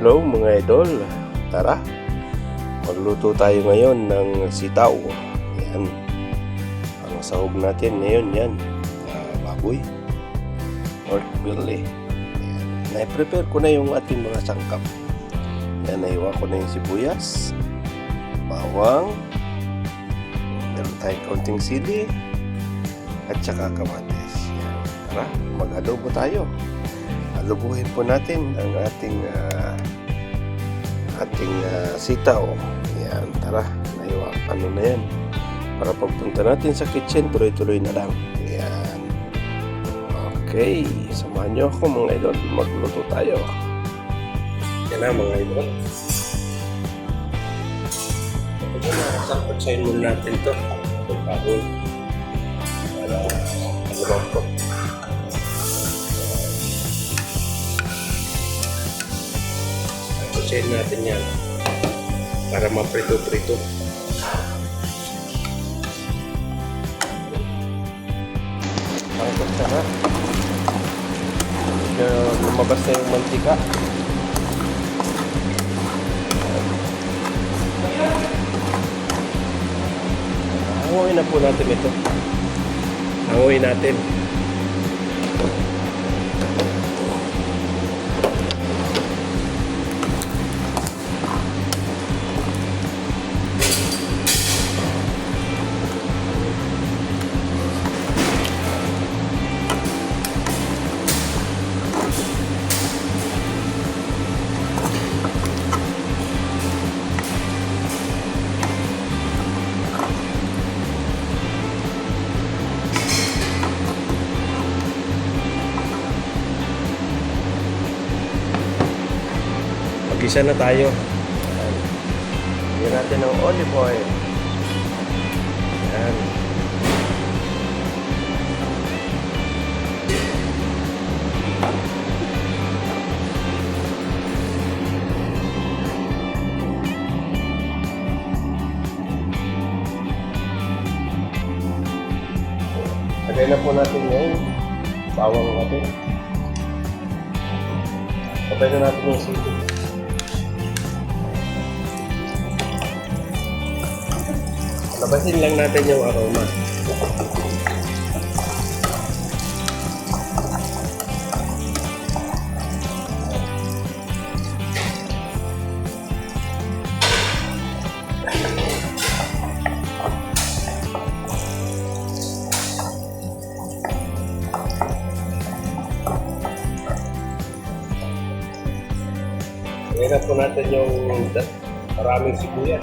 Hello mga idol, tara magluto tayo ngayon ng sitaw. Yan, ang sahog natin ngayon yan, baboy, pork belly. Na-prepare ko na yung ating mga sangkap. Yan, naiwan ko na yung sibuyas, bawang, meron tayong kaunting sili at saka kamatis. Yan, tara mag-adobo tayo. Alubuhin po natin ang ating sitaw. Yan, tara, ano na yan. Para pagpunta natin sa kitchen, tuloy-tuloy na lang. Yan. Okay, samahan nyo ako mga idol. Magluto tayo. Yan na mga idol. Sapagsayin muna natin ito. Itong kahon. Para alumang po. Pagsayin natin yan. Para maprito-prito. Pangkot na ha. Lumabas na yung mantika. Hanguin na po natin ito. Hanguin natin. Mag-isa na tayo. Lagyan natin ng olive oil. Yan. Lagyan na po natin yung bawang natin. Sabay na natin yung sili. Labasin lang natin yung aroma. Ngayon po natin yung maraming sibuyas.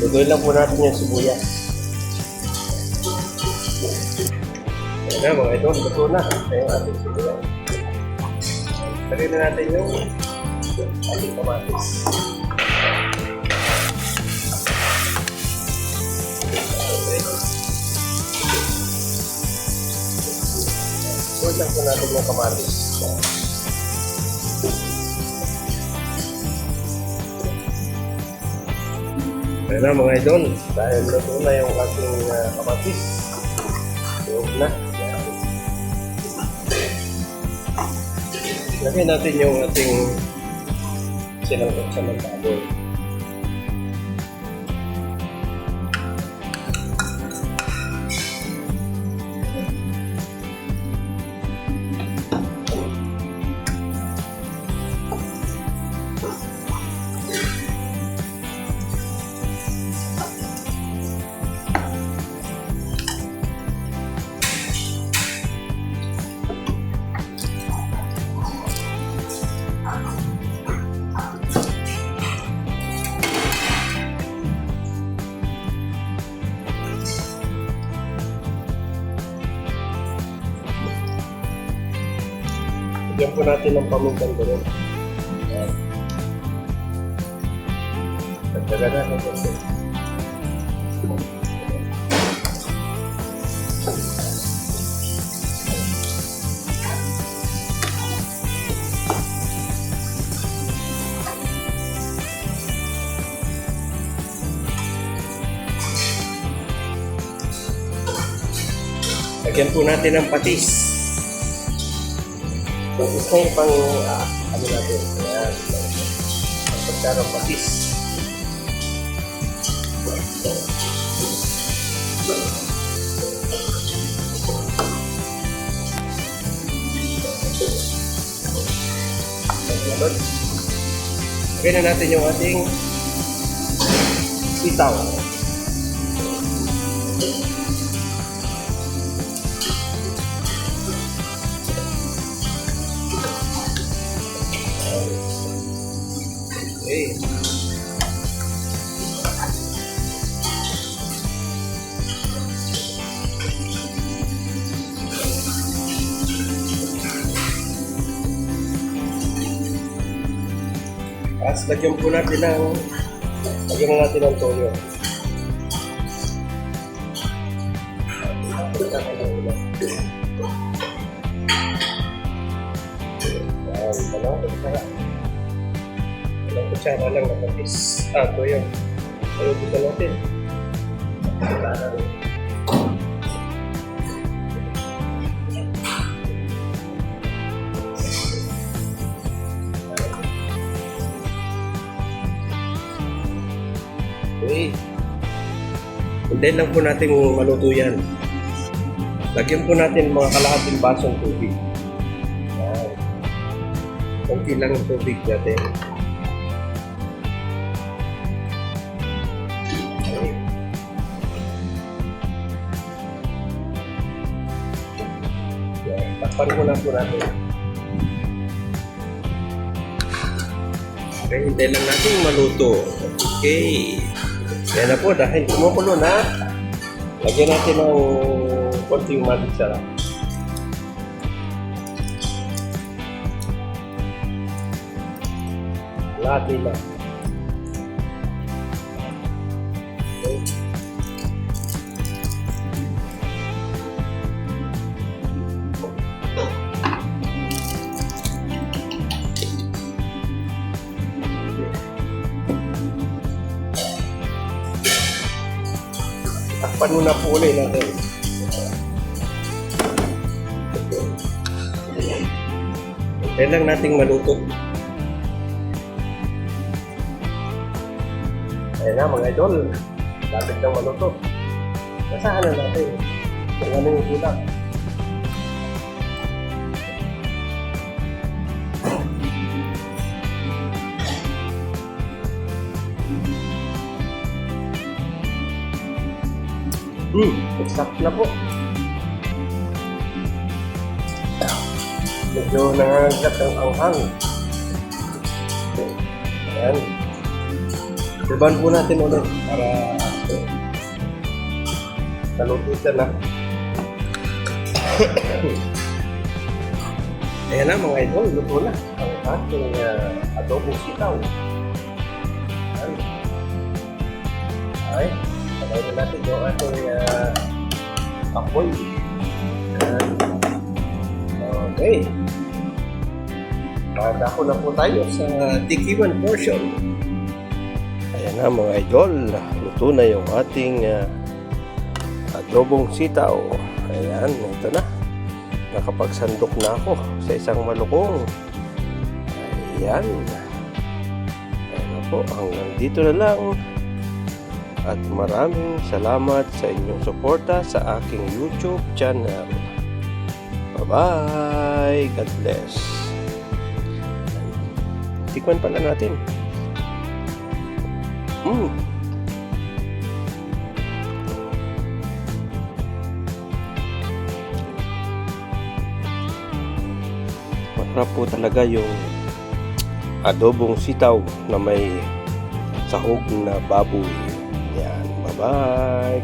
Lutuin lang po natin yung sibuyas. Ayan na mga ito, luto na. Ayan ating sibuyas. Lagyan na natin yung ating kamatis. Lutuin lang po natin yung kamatis. Ayan na mga idol, dahil luto na yung ating kamatis. Luto na. Lagyan natin yung ating sinangkot sa magbaboy. Lagyan po natin ng pamintang doon. Ayan. Nagdaga na ng konti. Lagyan po natin ng patis. Patis na yung pang, ano natin. Ayan. Pagkarang patis. Lagyan na natin yung ating sitaw. Okay. Tapos lagyan po natin ng toyo. Ilang kutsara lang na patis. Toyo. Toyo dito natin. Okay. Hintayin lang po natin maluto yan. Lagyan po natin mga kalahating basong tubig. Kunti lang ang tubig natin. Takpan muna po natin. Okay, hintayin lang natin maluto. Okay. Yan na po, dahil kumukulo na, lagyan natin ng konting magic sarap. Lati lang. Okay. Takpan muna po ulit natin. Hintayin lang nating maluto. Ayan na mga idol, lapit ng maluto. Nasahan na natin kung ano yung kulang. Stop na po. Medyo nangangagat ang anghang. Ayan. Iban po natin ulit para naluto siya na. Ayan na mga idol, luto na ang ating adobong sitaw. Ayan. Ay, patayin natin yung ating apoy. Ayan. Okay. Magdako na po tayo sa tikiman portion. Ayan na mga idol, luto na yung ating adobong sitaw. Ayan, ito na. Nakapagsandok na ako sa isang malukong. Ayan. Ayan na po, hanggang dito na lang. At maraming salamat sa inyong suporta sa aking YouTube channel. Bye-bye! God bless! Tikman pala natin. Masarap po talaga yung adobong sitaw na may sahog na baboy. Yan. Bye-bye.